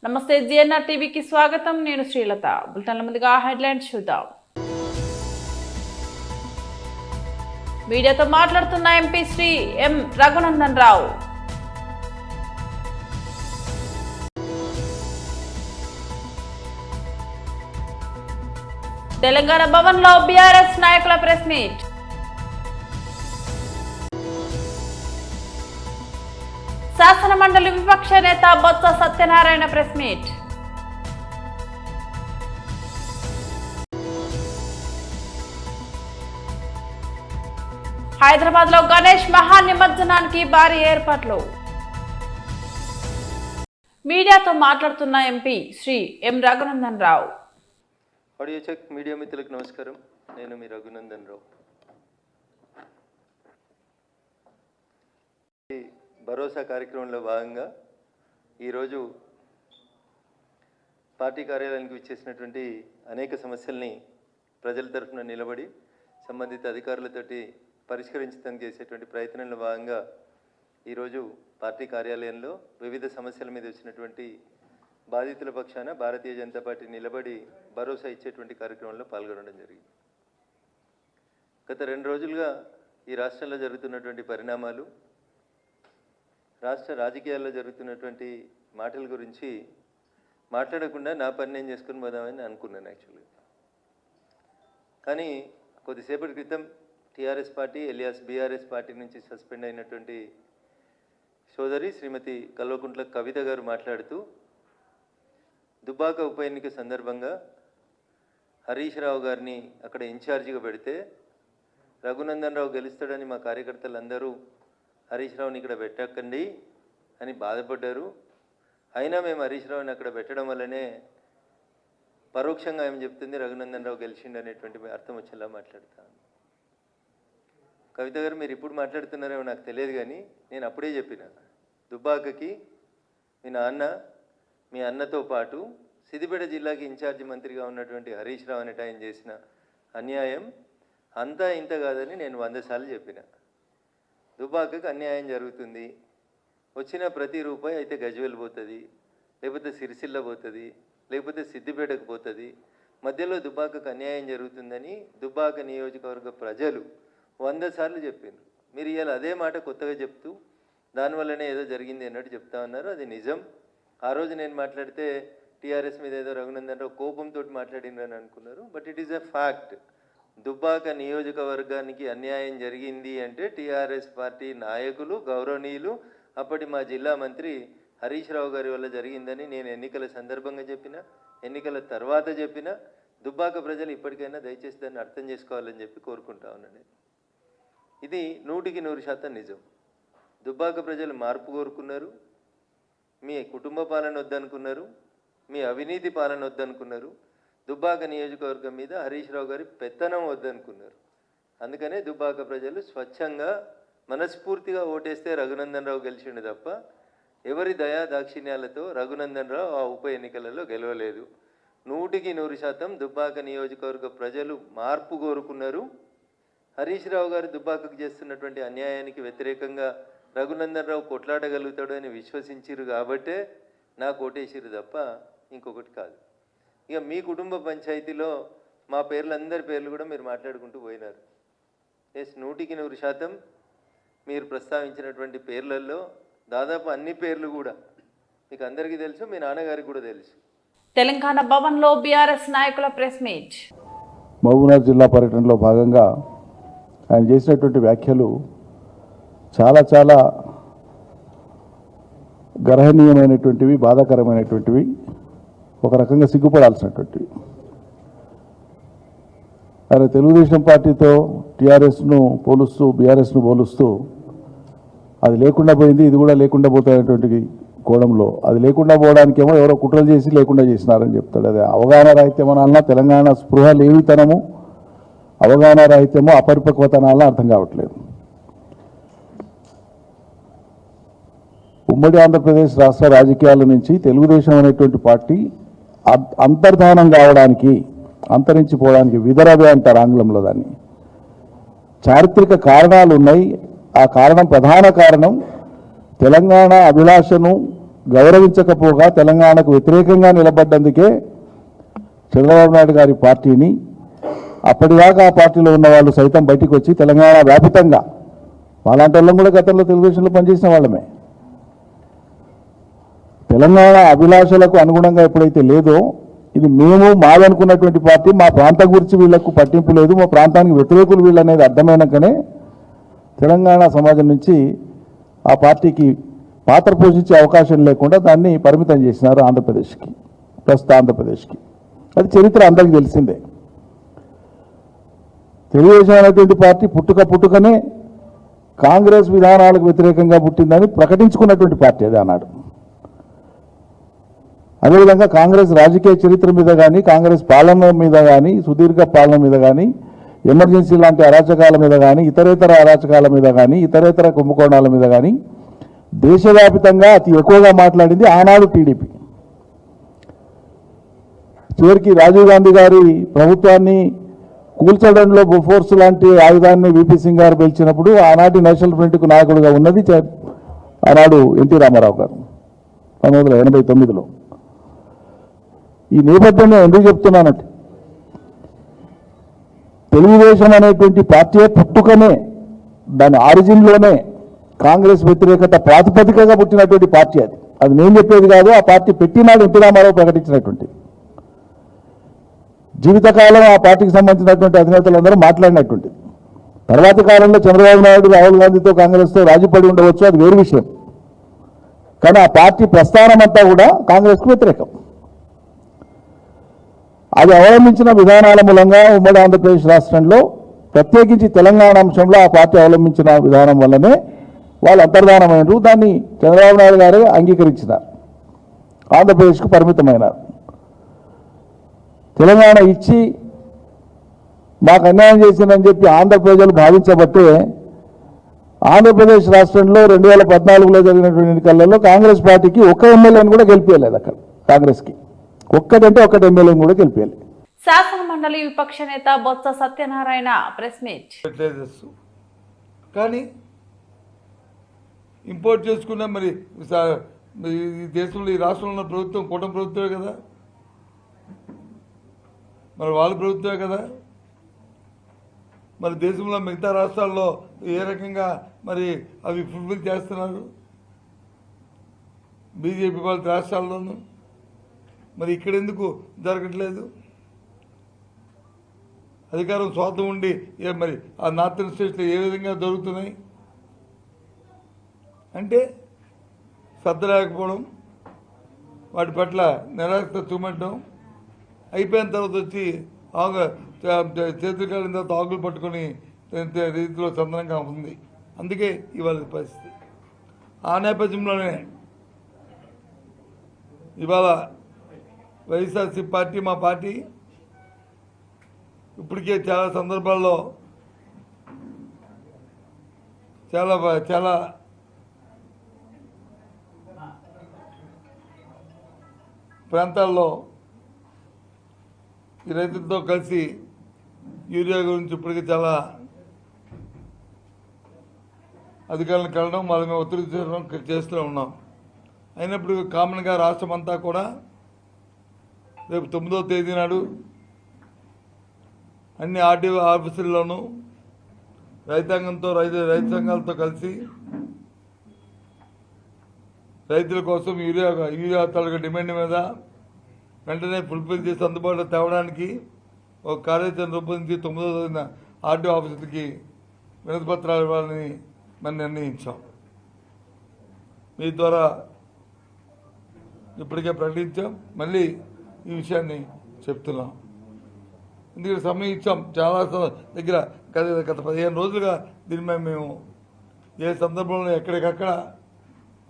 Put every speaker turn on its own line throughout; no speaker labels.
నమస్తే జిఎన్ఆర్ టీవీకి స్వాగతం. నేను శ్రీలత. బులెటిన్ల ముందుగా హెడ్లైన్స్ చూద్దాం. మీడియాతో మాట్లాడుతున్న ఎంపీ శ్రీ ఎం రఘునందన్ రావు. తెలంగాణ భవన్లో బీఆర్ఎస్ నాయకుల ప్రెస్ మీట్. శాసన మండలి విపక్ష నేత బొత్స సత్యనారాయణ ప్రెస్ మీట్. హైదరాబాద్ లో గణేష్ మహా నిమజ్జనానికి భారీ ఏర్పాట్లు. మీడియాతో మాట్లాడుతున్న MP Shri M Raghunandan Rao.
Audio check. Media మిత్రులకు నమస్కారం. నేను మీ రఘునందన్ రావు. భరోసా కార్యక్రమంలో భాగంగా ఈరోజు పార్టీ కార్యాలయానికి విచ్చేసినటువంటి అనేక సమస్యల్ని ప్రజల తరఫున నిలబడి సంబంధిత అధికారులతోటి పరిష్కరించడానికి చేసేటువంటి ప్రయత్నంలో భాగంగా ఈరోజు పార్టీ కార్యాలయంలో వివిధ సమస్యల మీద వచ్చినటువంటి బాధితుల పక్షాన భారతీయ జనతా పార్టీ నిలబడి భరోసా ఇచ్చేటువంటి కార్యక్రమంలో పాల్గొనడం జరిగింది. గత 2 రోజులుగా ఈ రాష్ట్రంలో జరుగుతున్నటువంటి పరిణామాలు, రాష్ట్ర రాజకీయాల్లో జరుగుతున్నటువంటి మాటల గురించి మాట్లాడకుండా నా పని నేను చేసుకుని పోదామని అనుకున్నాను యాక్చువల్గా. కానీ కొద్దిసేపటి క్రితం TRS party alias BRS party నుంచి సస్పెండ్ అయినటువంటి సోదరి శ్రీమతి కల్వకుంట్ల కవిత గారు మాట్లాడుతూ దుబ్బాక ఉప ఎన్నిక సందర్భంగా హరీష్ రావు గారిని అక్కడ ఇన్ఛార్జిగా పెడితే రఘునందన్ రావు గెలుస్తాడని మా కార్యకర్తలందరూ హరీష్ రావుని ఇక్కడ పెట్టకండి అని బాధపడ్డారు. అయినా మేము హరీష్ రావుని అక్కడ పెట్టడం వల్లనే పరోక్షంగా ఏం చెప్తుంది రఘునందన్ రావు గెలిచిండు అనేటువంటి అర్థం వచ్చేలా మాట్లాడతాను. కవిత గారు, మీరు ఇప్పుడు మాట్లాడుతున్నారేమో నాకు తెలియదు, కానీ నేను అప్పుడే చెప్పిన దుబ్బాకకి మీ అన్నతో పాటు సిద్దిపేట జిల్లాకి ఇన్ఛార్జి మంత్రిగా ఉన్నటువంటి హరీష్ రావు అనేట ఆయన చేసిన అన్యాయం అంతా ఇంత కాదని నేను 100 సార్లు చెప్పిన. దుబ్బాకకు అన్యాయం జరుగుతుంది. వచ్చిన ప్రతి రూపాయి అయితే గజ్వేల్ పోతుంది, లేకపోతే సిరిసిల్ల పోతుంది, లేకపోతే సిద్దిపేటకు పోతుంది. మధ్యలో దుబ్బాకకు అన్యాయం జరుగుతుందని దుబ్బాక నియోజకవర్గ ప్రజలు 100 సార్లు చెప్పిండ్రు. మీరు ఇవాళ అదే మాట కొత్తగా చెప్తూ దానివల్లనే ఏదో జరిగింది అన్నట్టు చెప్తా ఉన్నారు. అది నిజం. ఆ రోజు నేను మాట్లాడితే టీఆర్ఎస్ మీద ఏదో రఘునందన్ రావు కోపంతో మాట్లాడిందని అనుకున్నారు. But it is a fact. Dubbaka నియోజకవర్గానికి అన్యాయం జరిగింది అంటే టీఆర్ఎస్ పార్టీ నాయకులు, గౌరవనీయులు, అప్పటి మా జిల్లా మంత్రి హరీష్ రావు గారి వల్ల జరిగిందని నేను ఎన్నికల సందర్భంగా చెప్పిన, ఎన్నికల తర్వాత చెప్పిన. దుబ్బాక ప్రజలు ఇప్పటికైనా దయచేసి దాన్ని అర్థం చేసుకోవాలని చెప్పి కోరుకుంటా ఉన్నాను. ఇది 100% నిజం. దుబ్బాక ప్రజలు మార్పు కోరుకున్నారు. మీ కుటుంబ పాలన వద్దనుకున్నారు, మీ అవినీతి పాలన వద్దనుకున్నారు, దుబ్బాక నియోజకవర్గం మీద హరీష్ రావు గారి పెత్తనం వద్దనుకున్నారు. అందుకనే దుబ్బాక ప్రజలు స్వచ్ఛంగా మనస్ఫూర్తిగా ఓటేస్తే రఘునందన్ రావు గెలిచిండు తప్ప ఎవరి దయా దాక్షిణ్యాలతో రఘునందన్ రావు ఆ ఉప ఎన్నికలలో గెలవలేదు. 100% దుబ్బాక నియోజకవర్గ ప్రజలు మార్పు కోరుకున్నారు. హరీష్ రావు గారు దుబ్బాకకు చేస్తున్నటువంటి అన్యాయానికి వ్యతిరేకంగా రఘునందన్ రావు కొట్లాడగలుగుతాడు అని విశ్వసించారు కాబట్టే నాకు ఓటేసిరు తప్ప ఇంకొకటి కాదు. ఇక మీ కుటుంబ పంచాయతీలో మా అందరి పేర్లు కూడా మీరు మాట్లాడుకుంటూ పోయినారు. 100% మీరు ప్రస్తావించినటువంటి పేర్లలో దాదాపు అన్ని పేర్లు కూడా మీకు అందరికీ తెలుసు, మీ నాన్నగారికి కూడా తెలుసు.
తెలంగాణ భవన్లో బీఆర్ఎస్ నాయకుల ప్రెస్ మీట్.
మహబూబ్నగర్ జిల్లా పర్యటనలో భాగంగా ఆయన చేసినటువంటి వ్యాఖ్యలు చాలా చాలా గర్హనీయమైనటువంటివి, బాధాకరమైనటువంటివి, ఒక రకంగా సిగ్గుపడాల్సినటువంటివి. ఆయన తెలుగుదేశం పార్టీతో టీఆర్ఎస్ను పోలుస్తూ, బీఆర్ఎస్ను పోలుస్తూ అది లేకుండా పోయింది, ఇది కూడా లేకుండా పోతున్నటువంటి కోణంలో అది లేకుండా పోవడానికేమో ఎవరో కుట్రలు చేసి లేకుండా చేసినారని చెప్తాడు. అది అవగాహన రాహిత్యం అనాలన్నా, తెలంగాణ స్పృహ లేనితనము, అవగాహన రాహిత్యమో, అపరిపక్వత అనాలన్నా అర్థం కావట్లేదు. ఉమ్మడి ఆంధ్రప్రదేశ్ రాష్ట్ర రాజకీయాల నుంచి తెలుగుదేశం అనేటువంటి పార్టీ అంతర్ధానం కావడానికి, అంతరించిపోవడానికి విదరవే అంటారు ఆంగ్లంలో దాన్ని. చారిత్రక కారణాలు ఉన్నాయి. ఆ కారణం, ప్రధాన కారణం తెలంగాణ అభిలాషను గౌరవించకపోగా తెలంగాణకు వ్యతిరేకంగా నిలబడ్డందుకే చంద్రబాబు నాయుడు గారి పార్టీని అప్పటిదాకా ఆ పార్టీలో ఉన్న వాళ్ళు సైతం బయటికి వచ్చి తెలంగాణ వ్యాపితంగా అలాంటి వాళ్ళం కూడా గతంలో తెలుగుదేశంలో పనిచేసిన వాళ్ళమే తెలంగాణ అభిలాషలకు అనుగుణంగా ఎప్పుడైతే లేదో ఇది మేము మాదనుకున్నటువంటి పార్టీ మా ప్రాంతం గురించి వీళ్లకు పట్టింపు లేదు మా ప్రాంతానికి వ్యతిరేకులు వీళ్ళు అనేది అర్థమైనాకనే తెలంగాణ సమాజం నుంచి ఆ పార్టీకి పాత్ర పోషించే అవకాశం లేకుండా దాన్ని పరిమితం చేసినారు ఆంధ్రప్రదేశ్కి ప్రస్తుత ఆంధ్రప్రదేశ్కి అది చరిత్ర అందరికీ తెలిసిందే తెలుగుదేశం అనేటువంటి పార్టీ పుట్టుకనే కాంగ్రెస్ విధానాలకు వ్యతిరేకంగా పుట్టిందని ప్రకటించుకున్నటువంటి పార్టీ అది అన్నాడు అదేవిధంగా కాంగ్రెస్ రాజకీయ చరిత్ర మీద కానీ కాంగ్రెస్ పాలన మీద కానీ సుదీర్ఘ పాలన మీద కానీ ఎమర్జెన్సీ లాంటి అరాచకాల మీద కానీ ఇతరేతర అరాచకాల మీద కానీ ఇతరేతర కుంభకోణాల మీద కానీ దేశవ్యాప్తంగా అతి ఎక్కువగా మాట్లాడింది ఆనాడు టీడీపీ చివరికి రాజీవ్ గాంధీ గారి ప్రభుత్వాన్ని కూల్చడంలో బొఫోర్స్ లాంటి ఆయుధాన్ని విపి సింగ్ గారు పిలిచినప్పుడు ఆనాటి నేషనల్ ఫ్రంట్కు నాయకుడిగా ఉన్నది ఆనాడు ఎన్టీ రామారావు గారు 1989లో ఈ నేపథ్యంలో ఎందుకు చెప్తున్నానంటే తెలుగుదేశం అనేటువంటి పార్టీ పుట్టుకనే దాని ఆరిజిన్లోనే కాంగ్రెస్ వ్యతిరేకత ప్రాతిపదికగా పుట్టినటువంటి పార్టీ అది నేను చెప్పేది కాదు ఆ పార్టీ పెట్టినాడు ఎన్టీ రామారావు ప్రకటించినటువంటి జీవితకాలం ఆ పార్టీకి సంబంధించినటువంటి అధినేతలందరూ మాట్లాడినటువంటి తర్వాతి కాలంలో చంద్రబాబు నాయుడు రాహుల్ గాంధీతో కాంగ్రెస్తో రాజీపడి ఉండవచ్చు అది వేరు విషయం కానీ ఆ పార్టీ ప్రస్థానం అంతా కూడా కాంగ్రెస్కు వ్యతిరేకం అది అవలంబించిన విధానాల మూలంగా ఉమ్మడి ఆంధ్రప్రదేశ్ రాష్ట్రంలో ప్రత్యేకించి తెలంగాణ అంశంలో ఆ పార్టీ అవలంబించిన విధానం వల్లనే వాళ్ళు అంతర్ధానమైనరు దాన్ని చంద్రబాబు నాయుడు గారే అంగీకరించినారు ఆంధ్రప్రదేశ్కు పరిమితమైనారు తెలంగాణ ఇచ్చి మాకు అన్యాయం చేసిందని చెప్పి ఆంధ్ర ప్రజలు భావించబట్టే ఆంధ్రప్రదేశ్ రాష్ట్రంలో 2014లో జరిగినటువంటి ఎన్నికలలో కాంగ్రెస్ పార్టీకి ఒక్క ఎమ్మెల్యేని కూడా గెలిపించలేదు అక్కడ కాంగ్రెస్కి ఒక్కటంటే ఒక్కటి ఎమ్మెల్యేని కూడా గెలిపించాలి
శాసన మండలి విపక్ష నేత బొత్స సత్యనారాయణ ప్రెస్ మీట్
కానీ ఇంపోర్ట్ చేసుకున్న మరి ఈ దేశంలో ఈ రాష్ట్రంలో ఉన్న ప్రభుత్వం కూటమి ప్రభుత్వమే కదా మరి వాళ్ళ ప్రభుత్వమే కదా మరి దేశంలో మిగతా రాష్ట్రాల్లో ఏ రకంగా మరి అవి ఫుల్ఫిల్ చేస్తున్నారు బీజేపీ వాళ్ళ రాష్ట్రాల్లోనూ మరి ఇక్కడ ఎందుకు జరగట్లేదు అధికారం స్వార్థం ఉండి మరి ఆ నార్థన్ స్టేట్స్లో ఏ విధంగా జరుగుతున్నాయి అంటే శ్రద్ధ లేకపోవడం వాటి పట్ల నిరాశ చూపెట్టడం అయిపోయిన తర్వాత వచ్చి చేతులు కాలిన తర్వాత ఆకులు పట్టుకొని రీతిలో చందనంగా ఉంది అందుకే ఇవాళ పరిస్థితి ఆ నేపథ్యంలోనే ఇవాళ వైఎస్ఆర్సీపీ పార్టీ మా పార్టీ ఇప్పటికే చాలా సందర్భాల్లో చాలా ప్రాంతాల్లో ఈ రైతులతో కలిసి యూరియా గురించి ఇప్పటికే చాలా అధికారులను కలడం వాళ్ళ మేము ఒత్తిడి చేస్తూ ఉన్నాం అయినప్పుడు కామన్గా రాష్ట్రం అంతా కూడా రేపు 9వ తేదీ నాడు అన్ని ఆర్డీఓ ఆఫీసుల్లోనూ రైతాంగంతో రైతు సంఘాలతో కలిసి రైతుల కోసం యూరియా తాలూకా డిమాండ్ మీద వెంటనే ఫుల్ఫిల్ చేసి అందుబాటులో తేవడానికి ఒక కార్యాచరణ రూపొందించి 9వ తేదీన ఆర్డీఓ ఆఫీసులకి వినతి పత్రాలు ఇవ్వాలని మనం నిర్ణయించాం మీ ద్వారా ఇప్పటికే ప్రకటించాం మళ్ళీ ఈ విషయాన్ని చెప్తున్నాం ఎందుకంటే సమయం ఇచ్చాం చాలా దగ్గర గత 15 రోజులుగా దీని మీద మేము ఏ సందర్భంలో ఎక్కడికక్కడ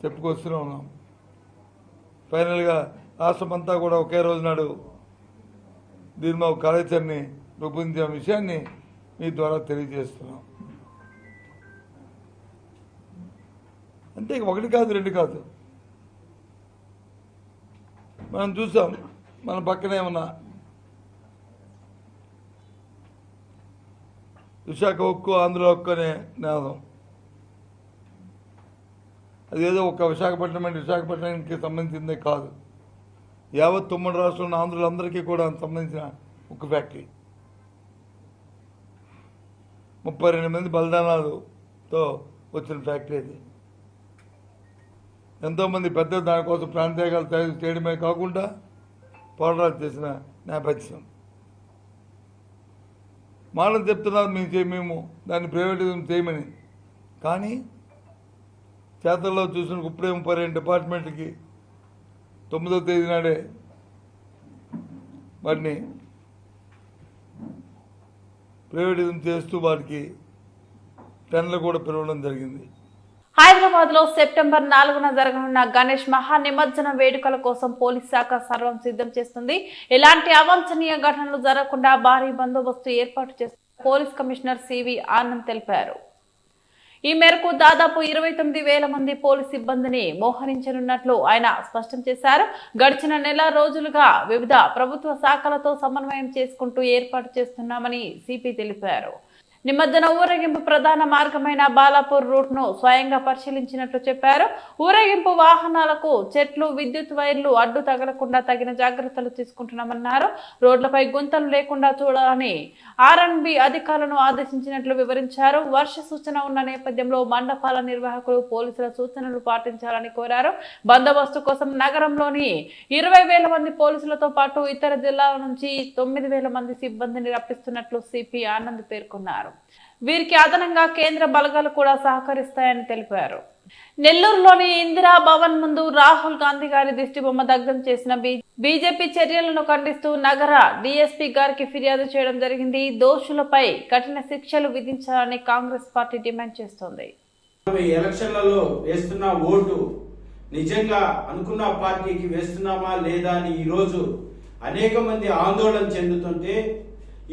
చెప్పుకొస్తూనే ఉన్నాం ఫైనల్గా రాష్ట్రం అంతా కూడా ఒకే రోజు నాడు దీని మీద కార్యాచరణని రూపొందించిన విషయాన్ని మీ ద్వారా తెలియజేస్తున్నాం అంతే ఒకటి కాదు రెండు కాదు మనం చూసాం మన పక్కనే ఉన్న విశాఖ ఉక్కు ఆంధ్ర ఉక్కు అనే నినాదం అదేదో ఒక విశాఖపట్నానికి సంబంధించిందే కాదు, యావత్ ఉమ్మడి రాష్ట్రంలో ఆంధ్రులందరికీ కూడా సంబంధించిన ఒక ఫ్యాక్టరీ. 32 మంది బలిదానాలతో వచ్చిన ఫ్యాక్టరీ అది. ఎంతోమంది పెద్దలు దానికోసం ప్రాంతీయాలు చేయడమే కాకుండా పోరాటాలు చేసిన నేపథ్యం. మాటలు చెప్తున్నారు మేము దాన్ని ప్రైవేటిజం చేయమని, కానీ చేతల్లో చూసిన ఇప్పుడే 32 డిపార్ట్మెంట్కి 9వ తేదీ నాడే వాటిని ప్రైవేటిజం చేస్తూ వాటికి టెండర్లు కూడా పిలవడం జరిగింది.
హైదరాబాద్ లో సెప్టెంబర్ 4న జరగనున్న గణేష్ మహా నిమజ్జన వేడుకల కోసం పోలీస్ శాఖ సర్వం సిద్ధం చేస్తుంది. ఎలాంటి అవాంఛనీయ ఘటనలు జరగకుండా భారీ బందోబస్తు ఏర్పాటు చేస్తున్న పోలీస్ కమిషనర్ సివి ఆనంద్ తెలిపారు. ఈ మేరకు దాదాపు 29,000 మంది పోలీస్ సిబ్బందిని మోహరించనున్నట్లు ఆయన స్పష్టం చేశారు. గడిచిన నెల రోజులుగా వివిధ ప్రభుత్వ శాఖలతో సమన్వయం చేసుకుంటూ ఏర్పాటు చేస్తున్నామని సిపి తెలిపారు. నిమజ్జన ఊరేగింపు ప్రధాన మార్గమైన బాలాపూర్ రూట్ ను స్వయంగా పరిశీలించినట్లు చెప్పారు. ఊరేగింపు వాహనాలకు చెట్లు, విద్యుత్ వైర్లు అడ్డు తగలకుండా తగిన జాగ్రత్తలు తీసుకుంటున్నామన్నారు. రోడ్లపై గుంతలు లేకుండా చూడాలని R&B అధికారులను ఆదేశించినట్లు వివరించారు. వర్ష సూచన ఉన్న నేపథ్యంలో మండపాల నిర్వాహకులు పోలీసుల సూచనలు పాటించాలని కోరారు. బందోబస్తు కోసం నగరంలోని 20,000 మంది పోలీసులతో పాటు ఇతర జిల్లాల నుంచి 9,000 మంది సిబ్బందిని రప్పిస్తున్నట్లు సిపి ఆనంద్ పేర్కొన్నారు. వీరికి అదనంగా కేంద్ర బలగాలు కూడా సహకరిస్తాయని తెలిపారు. నెల్లూరులోని ఇందిరా భవన్ ముందు రాహుల్ గాంధీ గారి దిష్టిబొమ్మ దగ్ధం చేసిన బీజేపీ చర్యలను ఖండిస్తూ నగర డీఎస్పీ గారికి ఫిర్యాదు చేయడం జరిగింది. దోషులపై కఠిన శిక్షలు విధించాలని కాంగ్రెస్ పార్టీ డిమాండ్ చేస్తోంది.
ఎలక్షన్లలో వేస్తున్న ఓటు నిజంగా అనుకున్న పార్టీకి వేస్తున్నామా లేదా అని ఈరోజు అనేక మంది ఆందోళన చెందుతుంటే,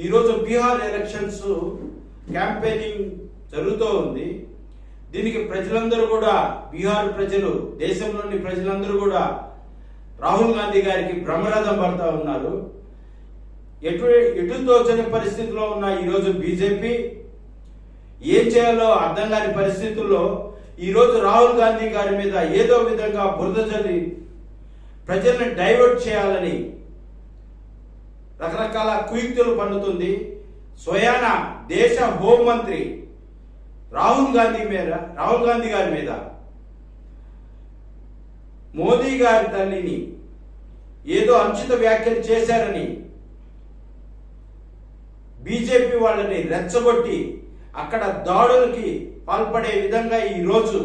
ఈరోజు బీహార్ ఎలక్షన్స్ క్యాంపెయినింగ్ జరుగుతూ ఉంది. దీనికి ప్రజలందరూ కూడా, బీహార్ ప్రజలు, దేశంలోని ప్రజలందరూ కూడా రాహుల్ గాంధీ గారికి బ్రహ్మరథం పడతా ఉన్నారు. ఎటు తోచని పరిస్థితిలో ఉన్న ఈరోజు బీజేపీ ఏం చేయాలో అర్థం కాని పరిస్థితుల్లో ఈరోజు రాహుల్ గాంధీ గారి మీద ఏదో విధంగా బురద జల్లి ప్రజల్ని డైవర్ట్ చేయాలని రకరకాల కుయుక్తులు పన్నుతుంది. స్వయాన దేశ హోంమంత్రి రాహుల్ గాంధీ గారి మీద మోదీ గారి తల్లిని ఏదో అనుచిత వ్యాఖ్యలు చేశారని బీజేపీ వాళ్ళని రెచ్చగొట్టి అక్కడ దాడులకి పాల్పడే విధంగా ఈ రోజు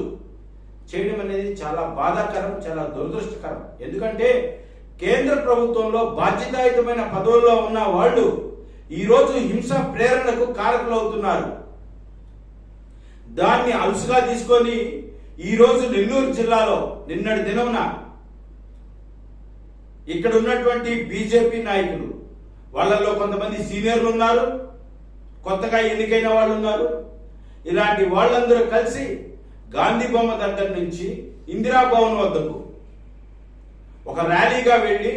చేయడం అనేది చాలా బాధాకరం, చాలా దురదృష్టకరం. ఎందుకంటే కేంద్ర ప్రభుత్వంలో బాధ్యతాయుతమైన పదవుల్లో ఉన్న వాళ్ళు ఈ రోజు హింస ప్రేరణకు కారకులవుతున్నారు. దాన్ని అలుసుగా తీసుకొని ఈ రోజు నెల్లూరు జిల్లాలో నిన్నటి దినమున ఇక్కడ ఉన్నటువంటి బీజేపీ నాయకులు, వాళ్ళల్లో కొంతమంది సీనియర్లు ఉన్నారు, కొత్తగా ఎన్నికైన వాళ్ళు ఉన్నారు. ఇలాంటి వాళ్ళందరూ కలిసి గాంధీ బొమ్మ దగ్గర నుంచి ఇందిరా భవన్ వద్దకు ఒక ర్యాలీగా వెళ్ళి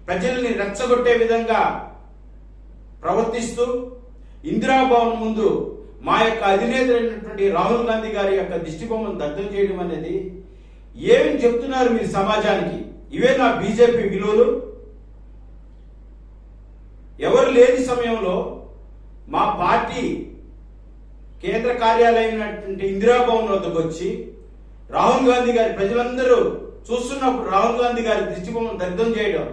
ప్రజల్ని రెచ్చగొట్టే విధంగా ప్రవర్తిస్తూ ఇందిరా భవన్ ముందు మా యొక్క అధినేత అయినటువంటి రాహుల్ గాంధీ గారి యొక్క దిష్టిబొమ్మను దగ్ధం చేయడం అనేది ఏమి చెప్తున్నారు మీరు సమాజానికి? ఇవే నా బీజేపీ విలువలు? ఎవరు లేని సమయంలో మా పార్టీ కేంద్ర కార్యాలయం ఇందిరా భవన్ వద్దకు వచ్చి రాహుల్ గాంధీ గారి, ప్రజలందరూ చూస్తున్నప్పుడు రాహుల్ గాంధీ గారి దిష్టిబొమ్మను దగ్ధం చేయడం.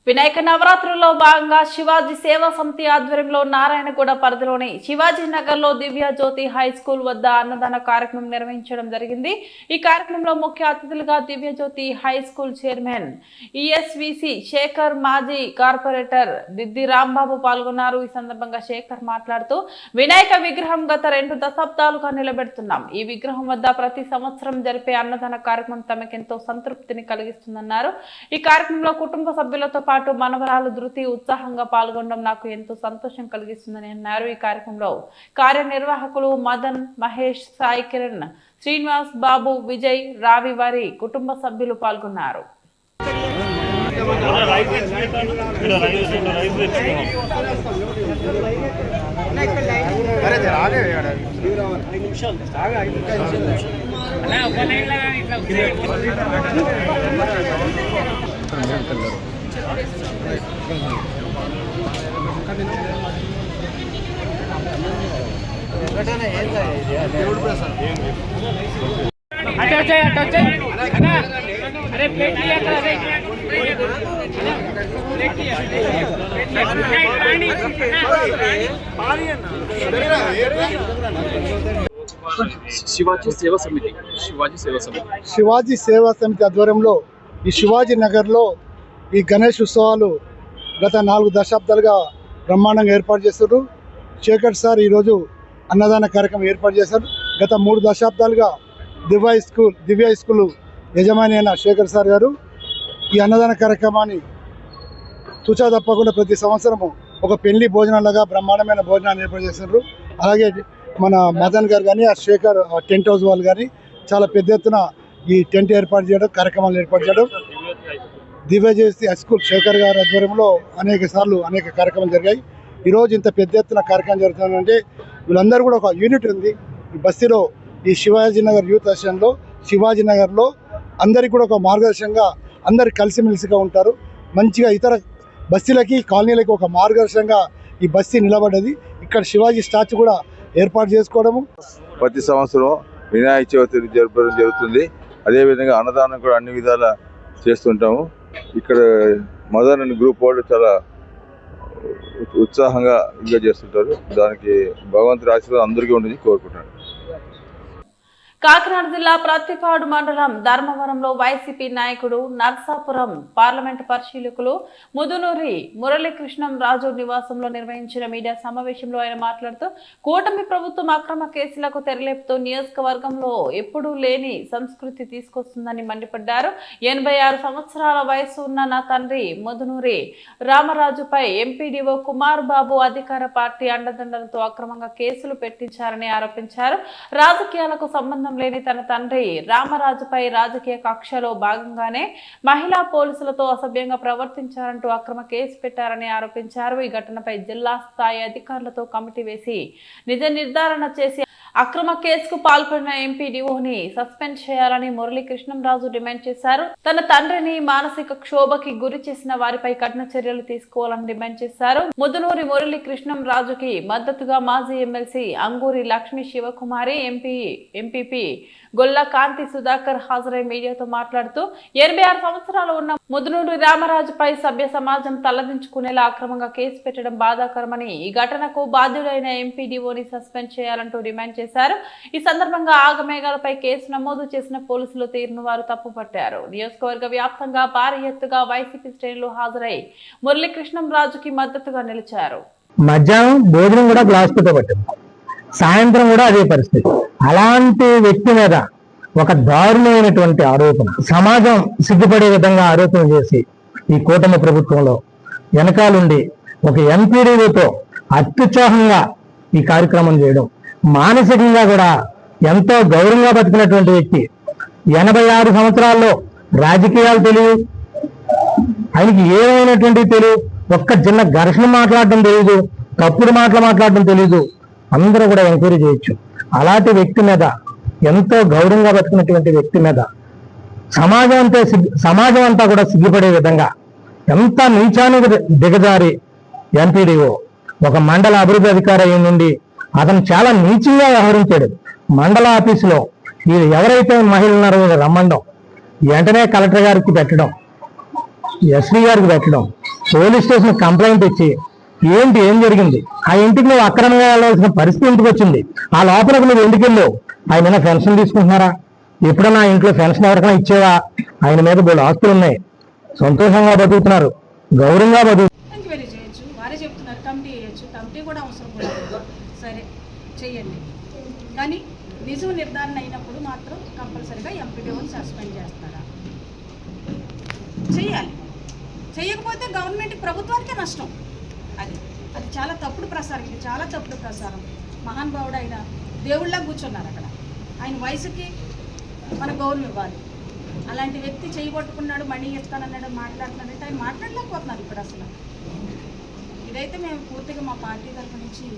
వినాయక నవరాత్రుల్లో భాగంగా శివాజీ సేవా సమితి ఆధ్వర్యంలో నారాయణగూడ పరిధిలోని శివాజీ నగర్ లో దివ్య జ్యోతి హై స్కూల్ వద్ద అన్నదాన కార్యక్రమం నిర్వహించడం జరిగింది. ఈ కార్యక్రమంలో ముఖ్య అతిథులుగా దివ్య జ్యోతి హై స్కూల్ చైర్మన్ ఈఎస్విసి శేఖర్, మాజీ కార్పొరేటర్ దిద్ది రాంబాబు పాల్గొన్నారు. ఈ సందర్భంగా శేఖర్ మాట్లాడుతూ, వినాయక విగ్రహం గత 2 దశాబ్దాలుగా నిలబెడుతున్నాం. ఈ విగ్రహం వద్ద ప్రతి సంవత్సరం జరిపే అన్నదాన కార్యక్రమం తమకెంతో సంతృప్తిని కలిగిస్తుందన్నారు. ఈ కార్యక్రమంలో కుటుంబ సభ్యులతో పాటు మనవరాలు ధృతి ఉత్సాహంగా పాల్గొనడం నాకు ఎంతో సంతోషం కలిగిస్తుందని అన్నారు. ఈ కార్యక్రమంలో కార్యనిర్వాహకులు మదన్, మహేష్, సాయి కిరణ్, శ్రీనివాస్, బాబు, విజయ్, రావి వారి కుటుంబ సభ్యులు పాల్గొన్నారు.
శివాజీ సేవా సమితి
ఆధ్వర్యంలో ఈ శివాజీ నగర్లో ఈ గణేష్ ఉత్సవాలు గత 4 దశాబ్దాలుగా బ్రహ్మాండంగా ఏర్పాటు చేస్తారు. శేఖర్ సార్ ఈరోజు అన్నదాన కార్యక్రమం ఏర్పాటు చేశారు. గత 3 దశాబ్దాలుగా దివ్య స్కూల్ యజమాని అయిన శేఖర్ సార్ గారు ఈ అన్నదాన కార్యక్రమాన్ని తుచా తప్పకుండా ప్రతి సంవత్సరము ఒక పెళ్లి భోజనాలుగా బ్రహ్మాండమైన భోజనాన్ని ఏర్పాటు చేస్తున్నారు. అలాగే మన మదన్ గారు కానీ ఆ శేఖర్ టెంట్ హౌస్ వాళ్ళు కానీ చాలా పెద్ద ఎత్తున ఈ టెంట్ ఏర్పాటు చేయడం, కార్యక్రమాలు ఏర్పాటు చేయడం. దివ్యజ్యోతి స్కూల్ శేఖర్ గారి ఆధ్వర్యంలో అనేక కార్యక్రమాలు జరిగాయి. ఈరోజు ఇంత పెద్ద ఎత్తున కార్యక్రమం జరుగుతుందంటే వీళ్ళందరూ కూడా ఒక యూనిట్ ఉంది. ఈ బస్తీలో ఈ శివాజీనగర్ యూత్ అసోసియేషన్లో శివాజీనగర్లో అందరికీ కూడా ఒక మార్గదర్శకంగా అందరు కలిసిమెలిసిగా ఉంటారు. మంచిగా ఇతర బస్తీలకి కాలనీలకి ఒక మార్గదర్శకంగా ఈ బస్తీ నిలబడ్డది. ఇక్కడ శివాజీ స్టాచ్యూ కూడా ఏర్పాటు చేసుకోవడము.
ప్రతి సంవత్సరం వినాయక చవితి జరపడం జరుగుతుంది. అదేవిధంగా అన్నదానం కూడా అన్ని విధాలా చేస్తుంటాము. ఇక్కడ మదర్ అండ్ గ్రూప్ వాళ్ళు చాలా ఉత్సాహంగా చేస్తుంటారు. దానికి భగవంతుడి ఆశీర్వాదం అందరికీ ఉండని కోరుకుంటున్నాను.
కాకినాడ జిల్లా ప్రత్తిపాడు మండలం ధర్మవరంలో వైసీపీ నాయకుడు నర్సాపురం పార్లమెంటు పరిశీలకులు ముదునూరి మురళీకృష్ణం రాజు నివాసంలో నిర్వహించిన మీడియా సమావేశంలో ఆయన మాట్లాడుతూ కూటమి ప్రభుత్వం అక్రమ కేసులకు తెరలేపుతూ నియోజకవర్గంలో ఎప్పుడూ లేని సంస్కృతి తీసుకొస్తుందని మండిపడ్డారు. 86 సంవత్సరాల వయసు ఉన్న నా తండ్రి ముదునూరి రామరాజుపై ఎంపీడీఓ కుమార్ బాబు అధికార పార్టీ అండదండలతో అక్రమంగా కేసులు పెట్టించారని ఆరోపించారు. రాజకీయాలకు సంబంధం లేని తన తండ్రి రామరాజుపై రాజకీయ కక్షలో భాగంగానే మహిళా పోలీసులతో అసభ్యంగా ప్రవర్తించారంటూ అక్రమ కేసు పెట్టారని ఆరోపించారు. ఈ ఘటనపై జిల్లా స్థాయి అధికారులతో కమిటీ వేసి నిజ నిర్ధారణ చేసి అక్రమ కేసుకు పాల్పడిన ఎంపీడీఓని సస్పెండ్ చేయాలని మురళీకృష్ణంరాజు డిమాండ్ చేశారు. తన తండ్రిని మానసిక క్షోభకి గురి చేసిన వారిపై కఠిన చర్యలు తీసుకోవాలని డిమాండ్ చేశారు. ముదునూరి మురళీకృష్ణంరాజుకి మద్దతుగా మాజీ ఎమ్మెల్సీ అంగూరి లక్ష్మీ శివకుమారి, ఎంపీపీ గొల్ల కాంతి సుధాకర్ హాజరై మీడియాతో మాట్లాడుతూ 86 సంవత్సరాలు ఉన్న ముదునూరి రామరాజుపై సభ్య సమాజం తలదించుకునేలా అక్రమంగా కేసు పెట్టడం బాధాకరమని, ఈ ఘటనకు బాధ్యుడైన ఎంపీడీఓని సస్పెండ్ చేయాలంటూ డిమాండ్ చేశారు. ఈ సందర్భంగా ఆగమేఘాలపై కేసు నమోదు చేసిన పోలీసులు తీరును వారు తప్పుపట్టారు. నియోజకవర్గ వ్యాప్తంగా భారీ ఎత్తుగా వైసీపీ శ్రేణులు హాజరై మురళీకృష్ణంరాజుకి మద్దతుగా నిలిచారు.
మధ్యాహ్నం భోజనం కూడా గ్లాస్ పెట్టబట్టింది, సాయంత్రం కూడా అదే పరిస్థితి. అలాంటి వ్యక్తి మీద ఒక దారుణమైనటువంటి ఆరోపణ, సమాజం సిగ్గుపడే విధంగా ఆరోపణ చేసి ఈ కూటమి ప్రభుత్వంలో వెనకాలుండి ఒక ఎంపీడీఓతో అత్యుత్సాహంగా ఈ కార్యక్రమం చేయడం, మానసికంగా కూడా ఎంతో గౌరవంగా బతికినటువంటి వ్యక్తి 86 సంవత్సరాల్లో రాజకీయాలు తెలియదు, ఆయనకి ఏమైనటువంటి తెలియదు, ఒక్క చిన్న ఘర్షణ మాట్లాడడం తెలియదు, తప్పుడు మాటలు మాట్లాడడం తెలియదు. అందరూ కూడా ఎంక్వైరీ చేయొచ్చు. అలాంటి వ్యక్తి మీద, ఎంతో గౌరవంగా బతుకున్నటువంటి వ్యక్తి మీద సమాజం అంతా కూడా సిగ్గుపడే విధంగా ఎంత నీచానికి దిగజారి ఎంపీడీఓ ఒక మండల అభివృద్ధి అధికారి అయి నుండి అతను చాలా నీచంగా వ్యవహరించాడు. మండల ఆఫీసులో వీరు ఎవరైతే మహిళలు ఉన్నారో రమ్మండం, వెంటనే కలెక్టర్ గారికి పెట్టడం, ఎస్పీ గారికి పెట్టడం, పోలీస్ స్టేషన్ కంప్లైంట్ ఇచ్చి ఏం జరిగింది, ఆ ఇంటికి నువ్వు అక్రమంగా వెళ్ళాల్సిన పరిస్థితి ఇంటికి వచ్చింది, ఆ లోపలికి నువ్వు ఎందుకు వెళ్ళావు, ఆయన పెన్షన్ తీసుకుంటున్నారా, ఎప్పుడన్నా ఇంట్లో పెన్షన్ ఎవరికైనా ఇచ్చేవా, ఆయన మీద బోళ్ళు ఆస్తులు ఉన్నాయి, సంతోషంగా బతుకుతున్నారు, గౌరవంగా
ఎంక్వైరీ చేయొచ్చు, వారే చెప్తున్నారు కమిటీ చేయొచ్చు, కమిటీ కూడా అవసరం కూడా సరే చేయండి. కానీ నిజం నిర్ధారణ అయినప్పుడు మాత్రం కంపల్సరీగా ఎంపీడీఓని సస్పెండ్ చేస్తారా? చేయాలి. చేయకపోతే గవర్నమెంట్ ప్రభుత్వానికే నష్టం. అది చాలా తప్పుడు ప్రసారం, ఇది చాలా తప్పుడు ప్రసారం. మహానుభావుడు ఆయన దేవుళ్ళ కూర్చున్నారు అక్కడ, ఆయన వయసుకి మన గౌరవం ఇవ్వాలి. అలాంటి వ్యక్తి చేయబట్టుకున్నాడు, మనీ ఇస్తానన్నాడు, మాట్లాడుతున్నాడంటే ఆయన మాట్లాడలేకపోతున్నారు ఇప్పుడు అసలు. ఇదైతే మేము పూర్తిగా మా పార్టీ తరఫు నుంచి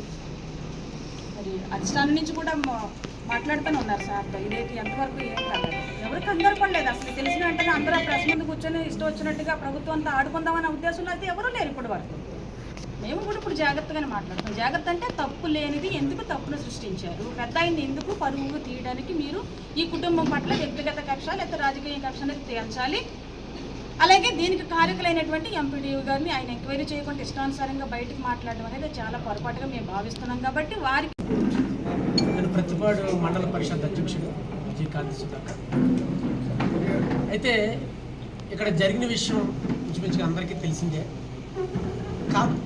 మరి అధిష్టానం నుంచి కూడా మాట్లాడుతూనే ఉన్నారు సార్తో. ఇదేంటి ఎంతవరకు ఏం కాదు, ఎవరికి అందరూ పడలేదు. అసలు తెలిసిన వెంటనే అందరూ ప్రెస్ ముందు కూర్చొని ఇష్టం వచ్చినట్టుగా ప్రభుత్వంతో ఆడుకుందామనే ఉద్దేశంలో అయితే ఎవరూ లేరు ఇప్పటి వరకు. మేము కూడా ఇప్పుడు జాగ్రత్తగానే మాట్లాడుతాం. జాగ్రత్త అంటే తప్పు లేనిది ఎందుకు తప్పును సృష్టించారు, పెద్ద అయింది ఎందుకు పరువు తీయడానికి మీరు ఈ కుటుంబం పట్ల వ్యక్తిగత కక్ష లేదా రాజకీయ కక్ష అనేది తేల్చాలి. అలాగే దీనికి కారకులైనటువంటి ఎంపీడీఓ గారిని ఆయన ఎంక్వైరీ చేయకుండా ఇష్టానుసారంగా బయటకు మాట్లాడడం అనేది చాలా పొరపాటుగా మేము భావిస్తున్నాం. కాబట్టి వారికి
నేను ప్రతిపాడు మండల పరిషత్ అధ్యక్షుడు జి కాంతి సుధాకర్. అయితే ఇక్కడ జరిగిన విషయం ఇంచుమించుగా అందరికీ తెలిసిందే.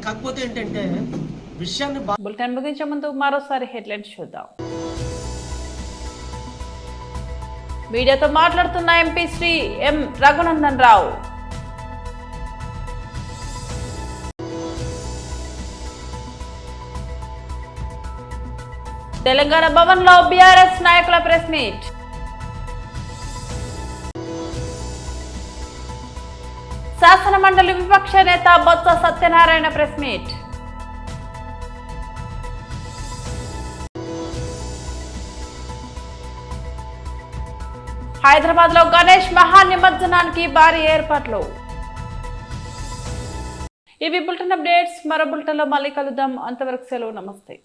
కాకపోతే ఏంటంటే విషయాన్ని
బులెటిన్ ముగించే ముందు మరోసారి హెడ్లైన్స్ చూద్దాం. మీడియాతో మాట్లాడుతున్న ఎంపీ శ్రీ ఎం రఘునందన్ రావు. తెలంగాణ భవన్ లో బీఆర్ఎస్ నాయకుల ప్రెస్ మీట్. శాసన మండలి విపక్ష నేత బొత్స సత్యనారాయణ ప్రెస్ మీట్. హైదరాబాద్ లో గణేష్ మహా నిమజ్జనానికి భారీ ఏర్పాట్లు. ఇవి బులెటిన్ అప్డేట్స్. మరో బులెటిన్ లో మళ్ళీ కలుద్దాం. అంతవరకు సెలవు. నమస్తే.